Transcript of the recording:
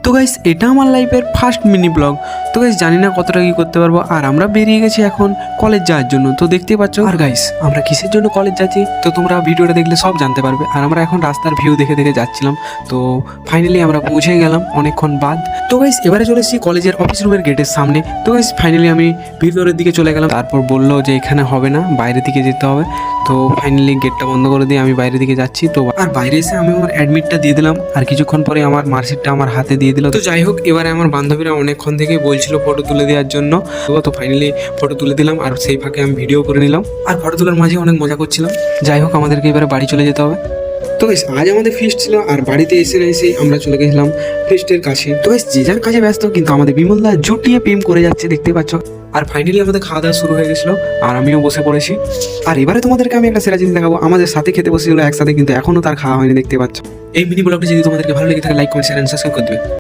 তো গাইস এটা আমার লাইফের ফার্স্ট মিনি ব্লগ। তো গাইস জানি না কতটা কি করতে পারবো। আর আমরা বেরিয়ে গেছি এখন কলেজ যাওয়ার জন্য। তো দেখতেই পাচ্ছ। আর গাইস আমরা কিসের জন্য কলেজ যাচ্ছি তো তোমরা ভিডিওটা দেখলে সব জানতে পারবে। আর আমরা এখন রাস্তার ভিউ দেখে দেখে যাচ্ছিলাম। তো ফাইনালি আমরা পৌঁছে গেলাম অনেকক্ষণ বাদ। তো গাইস এবারে চলে এসেছি কলেজের অফিস রুমের গেটের সামনে। তো গাইস ফাইনালি আমি ভিতরের দিকে চলে গেলাম। তারপর বললো যে এখানে হবে না, বাইরের দিকে যেতে হবে। তো ফাইনালি গেটটা বন্ধ করে দিয়ে আমি বাইরের দিকে যাচ্ছি। তো আর বাইরে এসে আমি আমার অ্যাডমিটটা দিয়ে দিলাম। আর কিছুক্ষণ পরে আমার মার্কশিটটা আমার হাতে দিয়ে দিল। তো যাই হোক এবারে আমার বান্ধবীরা অনেকক্ষণ থেকে বলছিল ফটো তুলে দেওয়ার জন্য। তো ফাইনালি ফটো তুলে দিলাম। আর সেই ফাঁকে আমি ভিডিও করে নিলাম। আর ফটো তোলার মাঝে অনেক মজা করছিলাম। যাই হোক আমাদেরকে এবারে বাড়ি চলে যেতে হবে। তো গাইস আজ আমাদের ফিস্ট ছিল। আর বাড়িতে এসে আমরা চলে গেছিলাম ফিস্টের কাছে। তো গাইস যে যার কাছে ব্যস্ত, কিন্তু আমাদের বিমলদা জুটিয়ে প্রেম করে যাচ্ছে দেখতে পাচ্ছ। আর ফাইনালি আমাদের খাওয়া দাওয়া শুরু হয়ে গেছিলো। আর আমিও বসে পড়েছি। আর এবারে তোমাদেরকে আমি একটা সেরা জিনিস দেখাবো। আমাদের সাথে খেতে বসেছিল একসাথে, কিন্তু এখনো তার খাওয়া হয়নি দেখতে পাচ্ছ। এই মিনি ব্লগটা যদি তোমাদেরকে ভালো লেগে থাকে like comment share and subscribe করে দেবে।